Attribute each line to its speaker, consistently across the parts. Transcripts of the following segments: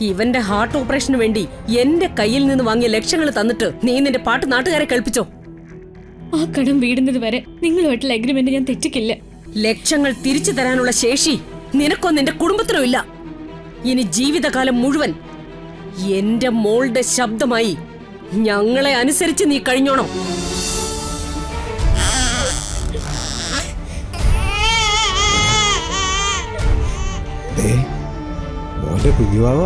Speaker 1: ഇവന്റെ ഹാർട്ട് ഓപ്പറേഷന് വേണ്ടി എന്റെ കയ്യിൽ നിന്ന് വാങ്ങിയ ലക്ഷങ്ങൾ തന്നിട്ട് നീ നിന്റെ പാട്ട് നാട്ടുകാരെ കേൾപ്പിച്ചോ?
Speaker 2: ആ കടം വീടുന്നത് വരെ നിങ്ങളുമായിട്ടുള്ള അഗ്രിമെന്റ് ഞാൻ തെറ്റിക്കില്ല.
Speaker 1: ലക്ഷങ്ങൾ തിരിച്ചു തരാനുള്ള ശേഷി നിനക്കോ നിന്റെ കുടുംബത്തിനോ ഇല്ല. ഇനി ജീവിതകാലം മുഴുവൻ എന്റെ മോളുടെ ശബ്ദമായി ഞങ്ങളെ അനുസരിച്ച് നീ കഴിഞ്ഞോണം.
Speaker 3: മോന്റെ കുഞ്ഞുവാവ,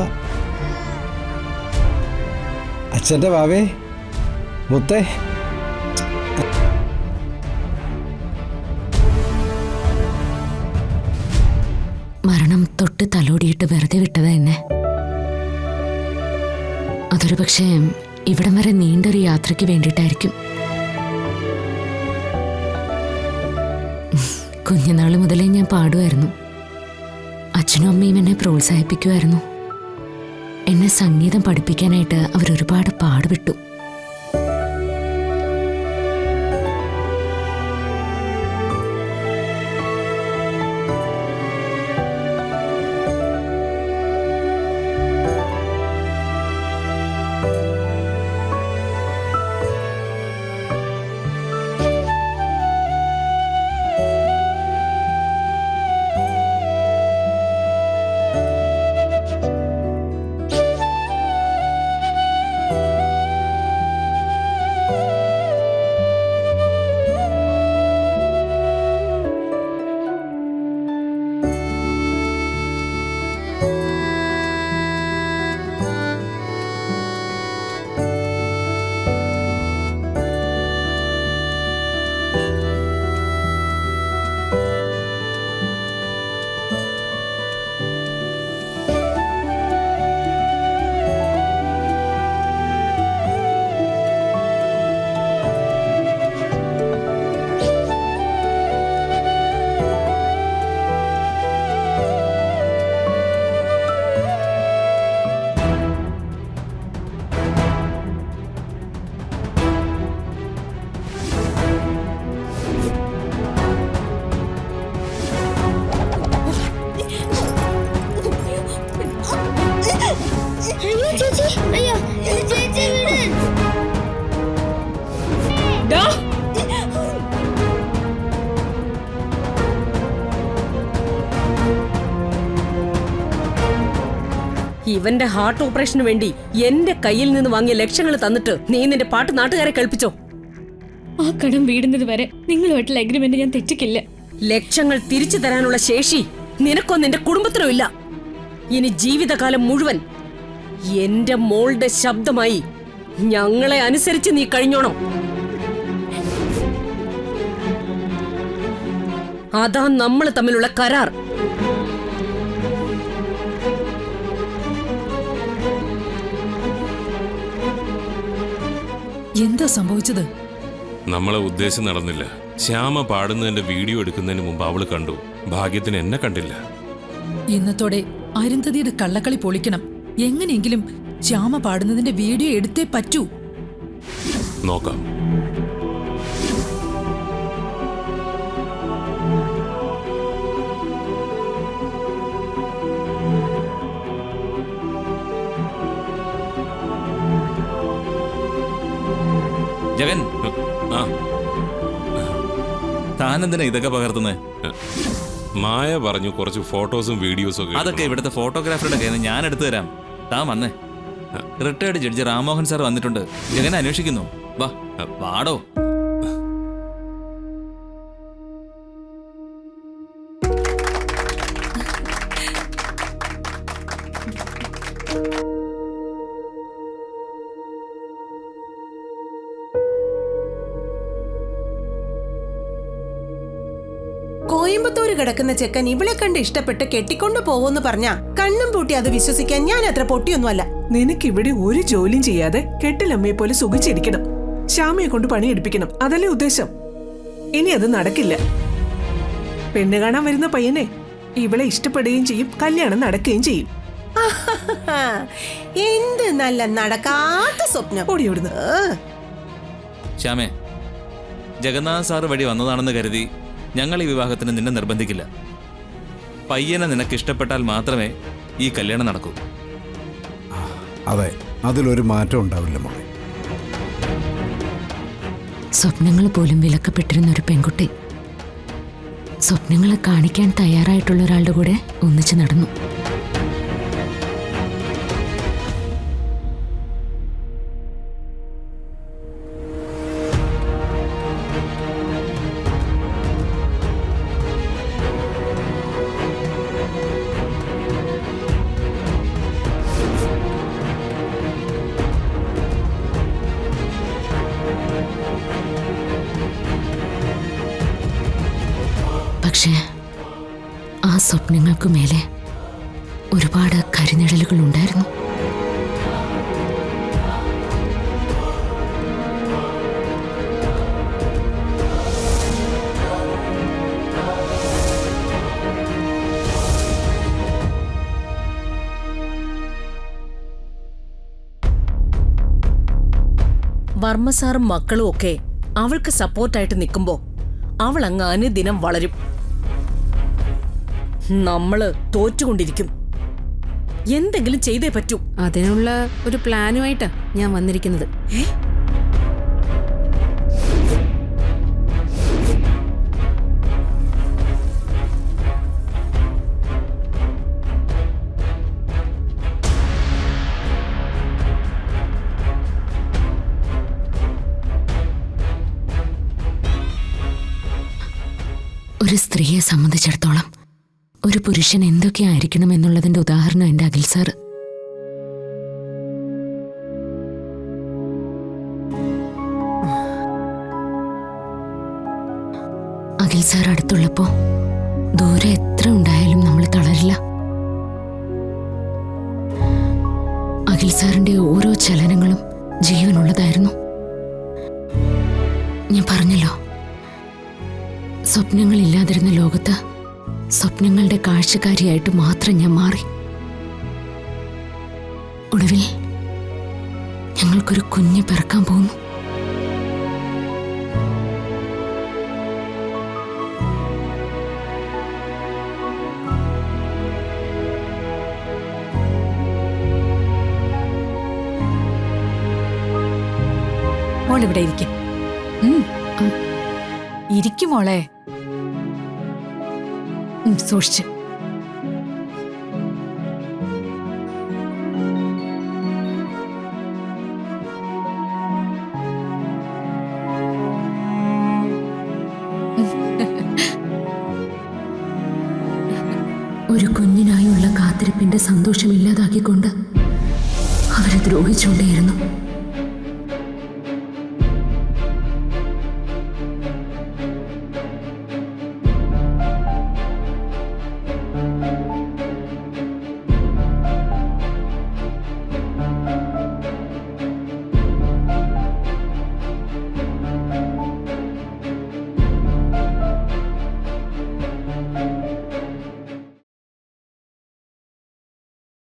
Speaker 3: അച്ഛന്റെ വാവേ, മുത്തേ.
Speaker 4: മരണം തൊട്ട് തലോടിയിട്ട് വെറുതെ വിട്ടത് എന്നെ. അതൊരു പക്ഷേ ഇവിടം വരെ നീണ്ടൊരു യാത്രയ്ക്ക് വേണ്ടിയിട്ടായിരിക്കും. കുഞ്ഞുനാൾ മുതലേ ഞാൻ പാടുമായിരുന്നു. അച്ഛനും അമ്മയും എന്നെ പ്രോത്സാഹിപ്പിക്കുമായിരുന്നു. എന്നെ സംഗീതം പഠിപ്പിക്കാനായിട്ട് അവരൊരുപാട് പാടുപെട്ടു.
Speaker 1: ഇവന്റെ ഹാർട്ട് ഓപ്പറേഷന് വേണ്ടി എന്റെ കയ്യിൽ നിന്ന് വാങ്ങിയ ലക്ഷങ്ങൾ തന്നിട്ട് നീ നിന്റെ പാട്ട് നാട്ടുകാരെ കേൾപ്പിച്ചോ?
Speaker 2: ആ കടം വീടുന്നത് വരെ നിങ്ങളുമായിട്ടുള്ള അഗ്രിമെന്റ് ഞാൻ തെറ്റിക്കില്ല.
Speaker 1: ലക്ഷങ്ങൾ തിരിച്ചു തരാനുള്ള ശേഷി നിനക്കോ നിന്റെ കുടുംബത്തിനോ ഇല്ല. ഇനി ജീവിതകാലം മുഴുവൻ എന്റെ മോളുടെ ശബ്ദമായി ഞങ്ങളെ അനുസരിച്ച് നീ കഴിഞ്ഞോണം. അതാ നമ്മൾ തമ്മിലുള്ള കരാർ.
Speaker 5: എന്താ സംഭവിച്ചത്?
Speaker 6: നമ്മളെ ഉദ്ദേശം നടന്നില്ല. ശ്യാമ പാടുന്നതിന്റെ വീഡിയോ എടുക്കുന്നതിന് മുമ്പ് അവള് കണ്ടു. ഭാഗ്യത്തിന് എന്നെ കണ്ടില്ല.
Speaker 5: ഇന്നത്തോടെ അരുന്ധതിയുടെ കള്ളക്കളി പൊളിക്കണം. എങ്ങനെയെങ്കിലും ശ്യാമ പാടുന്നതിന്റെ വീഡിയോ എടുത്തേ പറ്റൂ.
Speaker 6: നോക്കാം.
Speaker 7: ജഗൻ,
Speaker 6: ആ
Speaker 7: താനെന്തിനാ ഇതൊക്കെ പകർത്തുന്നത്?
Speaker 6: മായ പറഞ്ഞു കുറച്ച് ഫോട്ടോസും വീഡിയോസും ഒക്കെ.
Speaker 7: അതൊക്കെ ഇവിടുത്തെ ഫോട്ടോഗ്രാഫറുടെ കയ്യിൽ നിന്ന് ഞാൻ എടുത്തു തരാം. താൻ വന്നേ. റിട്ടയർഡ് ജഡ്ജി രാമോഹൻ സാർ വന്നിട്ടുണ്ട്. ജഗൻ അന്വേഷിക്കുന്നു. വാ, വാടോ.
Speaker 8: കോയമ്പത്തൂര് കിടക്കുന്ന ചെക്കൻ ഇവളെ കണ്ട് ഇഷ്ടപ്പെട്ട് കെട്ടിക്കൊണ്ടു പോവെന്ന് പറഞ്ഞാ കണ്ണും പൂട്ടി അത് വിശ്വസിക്കാൻ ഞാൻ അത്ര പൊട്ടിയൊന്നുമല്ല.
Speaker 9: നിനക്കിവിടെ ഒരു ജോലിയും ചെയ്യാതെ കെട്ടിലമ്മയെ പോലെ സുഖിച്ചിരിക്കണം. ശ്യാമയെ കൊണ്ട് പണിയെടുപ്പിക്കണം. അതല്ലേ ഉദ്ദേശം? ഇനി അത് നടക്കില്ല. പെണ്ണ് കാണാൻ വരുന്ന പയ്യനെ ഇവളെ ഇഷ്ടപ്പെടുകയും ചെയ്യും, കല്യാണം നടക്കുകയും ചെയ്യും.
Speaker 8: എന്ത് നല്ല നടക്കാത്ത സ്വപ്നം.
Speaker 9: ഓടിയോടുന്നു.
Speaker 7: ശ്യാമേ, ജഗന്നാഥ് സാറ് വഴി വന്നതാണെന്ന് കരുതി ഞങ്ങൾ ഈ വിവാഹത്തിന് നിന്നെ നിർബന്ധിക്കില്ല. പയ്യനെ നിനക്ക് ഇഷ്ടപ്പെട്ടാൽ മാത്രമേ ഈ കല്യാണം നടക്കൂ.
Speaker 3: അതെ, അതിലൊരു മാറ്റം ഉണ്ടാവില്ല മോളെ.
Speaker 4: സ്വപ്നങ്ങൾ പോലും വിലക്കപ്പെട്ടിരുന്ന ഒരു പെൺകുട്ടി സ്വപ്നങ്ങളെ കാണിക്കാൻ തയ്യാറായിട്ടുള്ള ഒരാളുടെ കൂടെ ഒന്നിച്ച് നടന്നു. പക്ഷേ ആ സ്വപ്നങ്ങൾക്കു മേലെ ഒരുപാട് കരിനിഴലുകൾ ഉണ്ടായിരുന്നു.
Speaker 1: വർമ്മ സാറും മക്കളും ഒക്കെ അവൾക്ക് സപ്പോർട്ടായിട്ട് നിൽക്കുമ്പോ അവൾ അങ്ങ് അനുദിനം വളരും. നമ്മള് തോറ്റുകൊണ്ടിരിക്കും. എന്തെങ്കിലും ചെയ്തേ പറ്റൂ.
Speaker 10: അതിനുള്ള ഒരു പ്ലാനുമായിട്ടാ ഞാൻ വന്നിരിക്കുന്നത്.
Speaker 4: ഒരു സ്ത്രീയെ സംബന്ധിച്ചിടത്തോളം ഒരു പുരുഷൻ എന്തൊക്കെയായിരിക്കണം എന്നുള്ളതിന്റെ ഉദാഹരണം എൻ്റെ അഖിൽ സാറ്. അഖിൽ സാർ അടുത്തുള്ളപ്പോ ദൂരെ എത്ര ഉണ്ടായാലും നമ്മൾ തളരില്ല. അഖിൽ സാറിന്റെ ഓരോ ചലനങ്ങളും ജീവനുള്ളതായിരുന്നു. ഞാൻ പറഞ്ഞല്ലോ, സ്വപ്നങ്ങളില്ലാതിരുന്ന ലോകത്ത് സ്വപ്നങ്ങളുടെ കാഴ്ചക്കാരിയായിട്ട് മാത്രം ഞാൻ മാറി. ഒടുവിൽ ഞങ്ങൾക്കൊരു കുഞ്ഞ് പിറക്കാൻ പോകുന്നു.
Speaker 10: മോളിവിടെ ഇരിക്കും. ഇരിക്കും മോളെ. സൂക്ഷിച്ച്.
Speaker 4: ഒരു കുഞ്ഞിനായുള്ള കാത്തിരിപ്പിന്റെ സന്തോഷമില്ലാതാക്കിക്കൊണ്ട് അവരെ ദ്രോഹിച്ചുകൊണ്ടേയിരുന്നു.